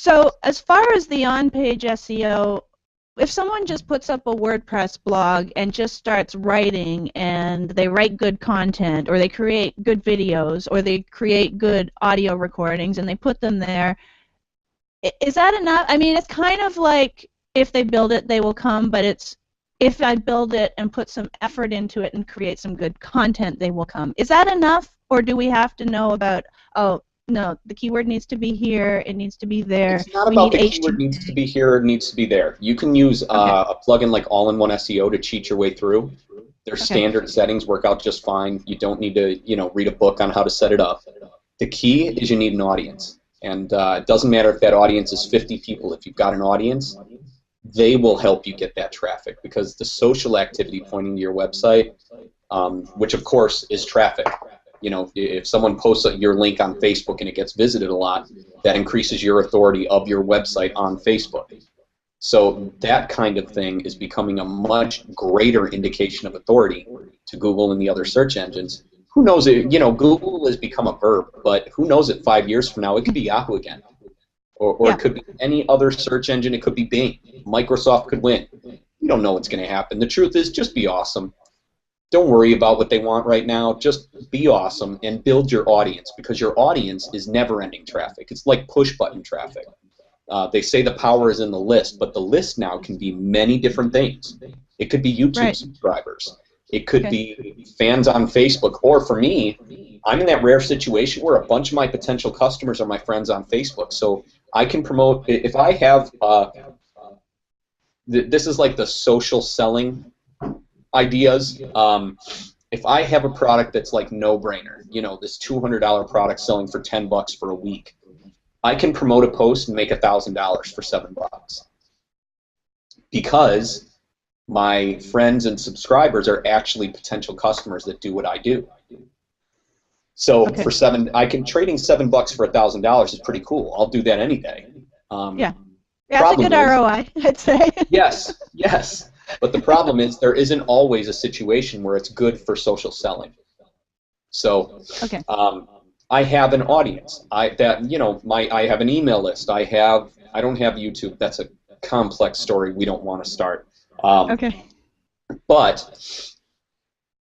So as far as the on-page SEO, if someone just puts up a WordPress blog and just starts writing and they write good content or they create good videos or they create good audio recordings and they put them there, is that enough? I mean, it's kind of like if they build it, they will come, but it's if I build it and put some effort into it and create some good content, they will come. Is that enough, or do we have to know about, oh, no, the keyword needs to be here, it needs to be there, It's not we about need the keyword needs to HTML? be here or needs to be there. You can use Okay, a plugin like All-in-One SEO to cheat your way through. Their okay, standard settings work out just fine. You don't need to, read a book on how to set it up. The key is you need an audience, and it doesn't matter if that audience is 50 people. If you've got an audience, they will help you get that traffic because the social activity pointing to your website, which of course is traffic. If someone posts your link on Facebook and it gets visited a lot, that increases your authority of your website on Facebook. So that kind of thing is becoming a much greater indication of authority to Google and the other search engines. Who knows it? Google has become a verb, but who knows it 5 years from now? It could be Yahoo again. Or yeah, it could be any other search engine. It could be Bing. Microsoft could win. You don't know what's going to happen. The truth is, just be awesome. Don't worry about what they want right now. Just be awesome and build your audience because your audience is never-ending traffic. It's like push-button traffic. They say the power is in the list, but the list now can be many different things. It could be YouTube right, subscribers. It could okay, be fans on Facebook. Or for me, I'm in that rare situation where a bunch of my potential customers are my friends on Facebook. So I can promote, if I have, this is like the social selling ideas. If I have a product that's like no-brainer, this $200 product selling for $10 for a week, I can promote a post and make $1,000 for $7 because my friends and subscribers are actually potential customers that do what I do. So okay, trading $7 for $1,000 is pretty cool. I'll do that any day. yeah. Um, Yeah, that's a problem good is, ROI, I'd say. yes, yes, but the problem is there isn't always a situation where it's good for social selling. So Okay, I have an audience. I have an email list. I don't have YouTube. That's a complex story we don't want to start. okay, But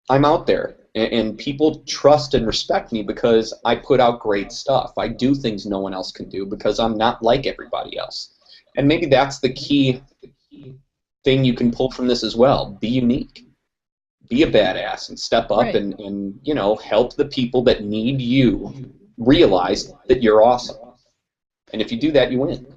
I'm out there, and people trust and respect me because I put out great stuff. I do things no one else can do because I'm not like everybody else. And maybe that's the key thing you can pull from this as well. Be unique. Be a badass and step up right. and help the people that need you realize that you're awesome. And if you do that, you win.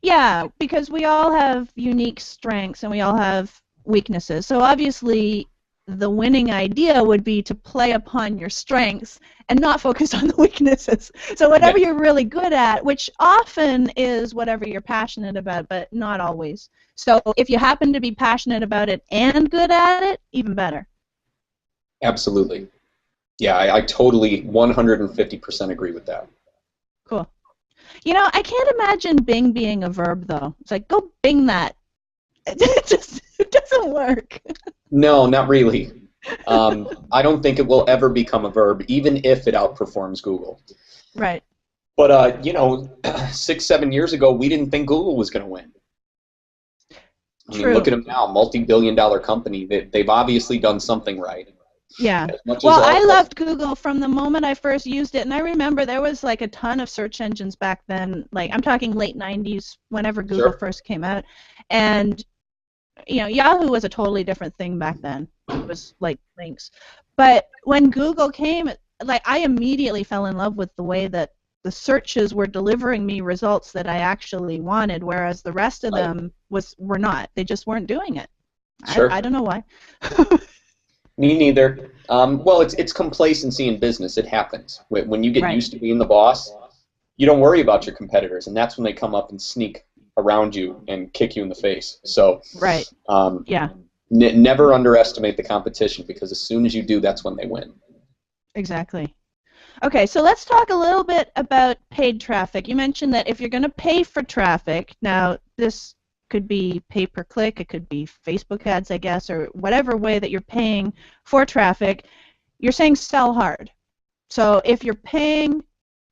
Yeah, because we all have unique strengths and we all have weaknesses. So obviously, the winning idea would be to play upon your strengths and not focus on the weaknesses. So Yeah, whatever you're really good at, which often is whatever you're passionate about, but not always. So if you happen to be passionate about it and good at it, even better. absolutely. Yeah, I totally 150% agree with that. Cool. I can't imagine Bing being a verb, though. It's like, go Bing that. It doesn't work. No, not really. I don't think it will ever become a verb, even if it outperforms Google. Right. But 6, 7 years ago, we didn't think Google was going to win. I mean, look True. at them now, multi-billion-dollar company. They've obviously done something right. Yeah. As much as Well, all I customers, loved Google from the moment I first used it, and I remember there was like a ton of search engines back then. Like I'm talking late 90s, whenever Google sure. first came out, and Yahoo was a totally different thing back then. It was like links. But when Google came, like I immediately fell in love with the way that the searches were delivering me results that I actually wanted, whereas the rest of Right. them were not. They just weren't doing it. I Sure. don't know why. Me neither. Well, it's complacency in business. It happens. When you get Right. used to being the boss, you don't worry about your competitors, and that's when they come up and sneak around you and kick you in the face. So Right. um, Yeah. never underestimate the competition because as soon as you do, that's when they win. Exactly. Okay, so let's talk a little bit about paid traffic. You mentioned that if you're going to pay for traffic, now this could be pay per click, it could be Facebook ads, I guess, or whatever way that you're paying for traffic, you're saying sell hard. So if you're paying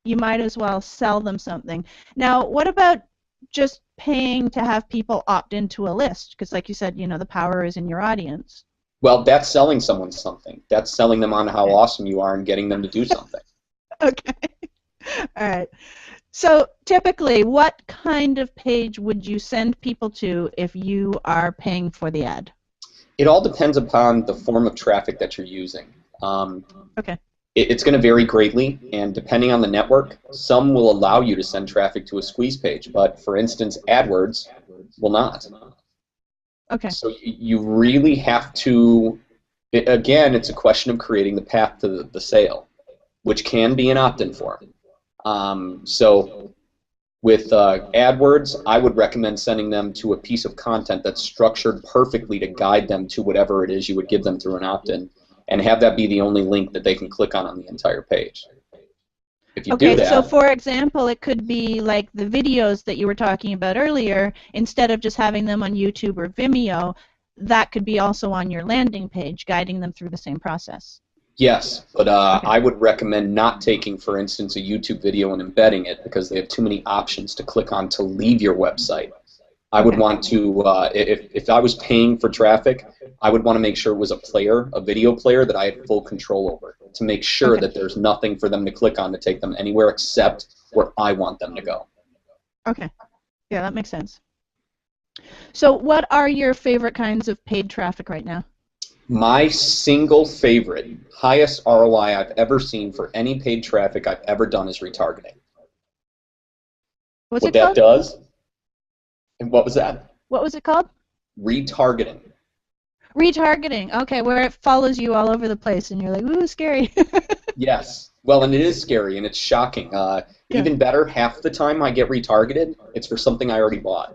you might as well sell them something. Now, what about just paying to have people opt into a list? Because, like you said, the power is in your audience. Well, that's selling someone something. That's selling them on how Okay. awesome you are and getting them to do something. Okay. All right. So typically, what kind of page would you send people to if you are paying for the ad? It all depends upon the form of traffic that you're using. Okay. It's going to vary greatly, and depending on the network, some will allow you to send traffic to a squeeze page, but for instance, AdWords will not. Okay. So you really have to, again, it's a question of creating the path to the sale, which can be an opt-in form. So with AdWords, I would recommend sending them to a piece of content that's structured perfectly to guide them to whatever it is you would give them through an opt-in, and have that be the only link that they can click on the entire page. If you do Okay, so that, for example, it could be like the videos that you were talking about earlier, instead of just having them on YouTube or Vimeo, that could be also on your landing page, guiding them through the same process. yes, but Okay. I would recommend not taking, for instance, a YouTube video and embedding it, because they have too many options to click on to leave your website. I would Okay. want to, if I was paying for traffic, I would want to make sure it was a video player that I had full control over, to make sure Okay. that there's nothing for them to click on to take them anywhere except where I want them to go. Okay. Yeah, that makes sense. So what are your favorite kinds of paid traffic right now? My single favorite, highest ROI I've ever seen for any paid traffic I've ever done is retargeting. What's What it that called? does, and what was that? What was it called? Retargeting. Retargeting. Okay, where it follows you all over the place and you're like, ooh, scary. Yes. Well, and it is scary and it's shocking. Yeah. Even better, half the time I get retargeted, it's for something I already bought.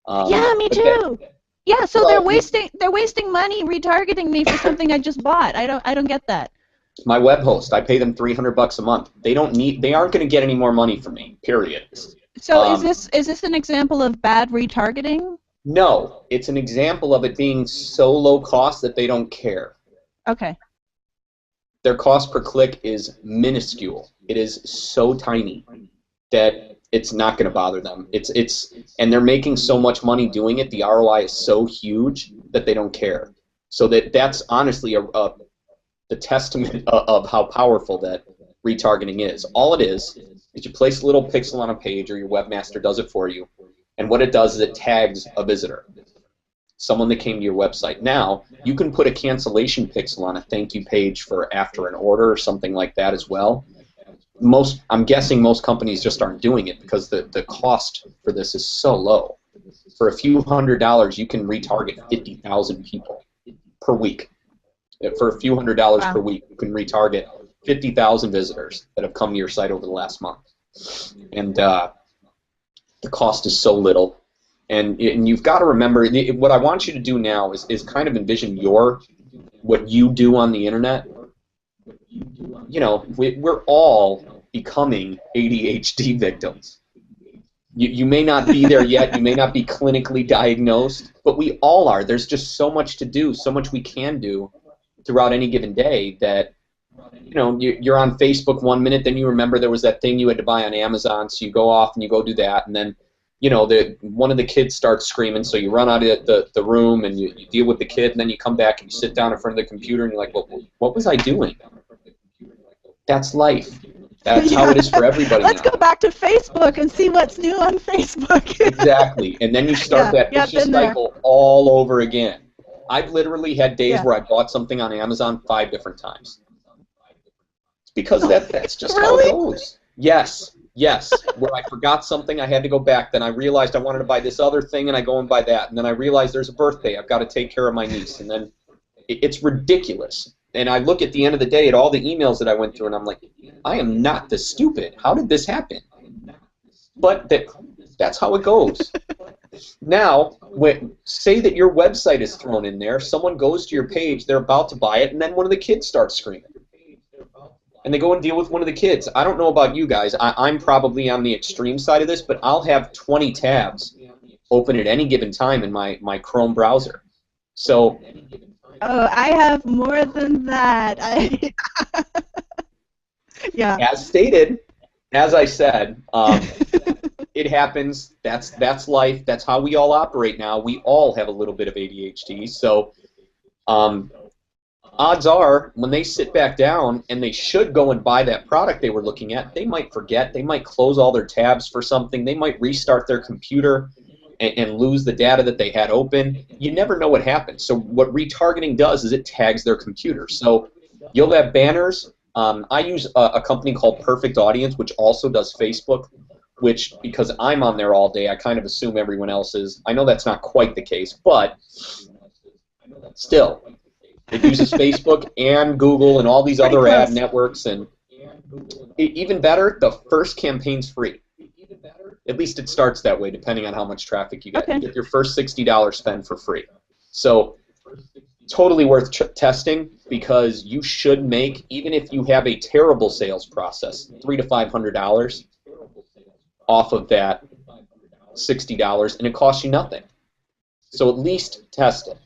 Yeah, me But that, too. Yeah, so they're well, wasting money retargeting me for something I just bought. I don't get that. my web host, I pay them $300 a month. They aren't going to get any more money from me. Period. So Um, is this an example of bad retargeting? no, it's an example of it being so low cost that they don't care. Okay. Their cost per click is minuscule. It is so tiny that it's not going to bother them. And they're making so much money doing it. The ROI is so huge that they don't care. So that's honestly the testament of how powerful that retargeting is. All it is you place a little pixel on a page, or your webmaster does it for you, and what it does is it tags a visitor, someone that came to your website. Now, you can put a cancellation pixel on a thank you page for after an order or something like that as well. I'm guessing most companies just aren't doing it because the cost for this is so low. For a few $100s, you can retarget 50,000 people per week. For a few $100s per Wow. week, you can retarget 50,000 visitors that have come to your site over the last month. And the cost is so little. And you've got to remember, what I want you to do now is kind of envision what you do on the internet. We're all becoming ADHD victims. You may not be there yet, you may not be clinically diagnosed, but we all are. There's just so much to do, so much we can do throughout any given day that, you're on Facebook 1 minute, then you remember there was that thing you had to buy on Amazon, so you go off and you go do that, and then, one of the kids starts screaming, so you run out of the room and you deal with the kid, and then you come back and you sit down in front of the computer and you're like, well, what was I doing? That's life. That's how Yeah. it is for everybody Let's now. go back to Facebook and see what's new on Facebook. Exactly. And then you start that Yeah, vicious been there. cycle all over again. I've literally had days Yeah. where I bought something on Amazon 5 different times. It's because that's just how it Really? goes. Yes. Where I forgot something, I had to go back. Then I realized I wanted to buy this other thing, and I go and buy that. And then I realized there's a birthday. I've got to take care of my niece. And then it's ridiculous. And I look at the end of the day at all the emails that I went through, and I'm like, I am not this stupid. How did this happen? But that's how it goes. Now, say that your website is thrown in there, someone goes to your page, they're about to buy it, and then one of the kids starts screaming. And they go and deal with one of the kids. I don't know about you guys. I'm probably on the extreme side of this, but I'll have 20 tabs open at any given time in my Chrome browser. So, Oh, I have more than that. Yeah. as stated, as I said, it happens. That's life. That's how we all operate now. We all have a little bit of ADHD. So um, odds are, when they sit back down and they should go and buy that product they were looking at, they might forget. They might close all their tabs for something. They might restart their computer and lose the data that they had open. You never know what happens. So what retargeting does is it tags their computer. So you'll have banners. I use a company called Perfect Audience, which also does Facebook, which, because I'm on there all day, I kind of assume everyone else is. I know that's not quite the case, but still, it uses Facebook and Google and all these Pretty other ad close. networks. And even better, the first campaign's free. At least it starts that way, depending on how much traffic you get. Okay. You get your first $60 spend for free. So totally worth testing, because you should make, even if you have a terrible sales process, $300 to $500 off of that $60, and it costs you nothing. So at least test it.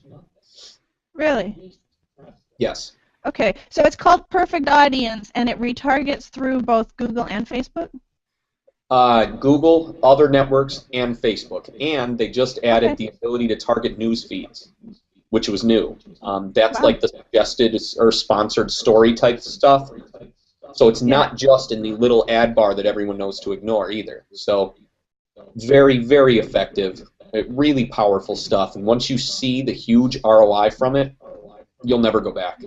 Really? Yes. Okay, so it's called Perfect Audience, and it retargets through both Google and Facebook? Google, other networks, and Facebook. And they just added Okay. the ability to target news feeds, which was new. That's Wow. like the suggested or sponsored story type stuff. So it's not just in the little ad bar that everyone knows to ignore either. So very, very effective, really powerful stuff. And once you see the huge ROI from it, you'll never go back.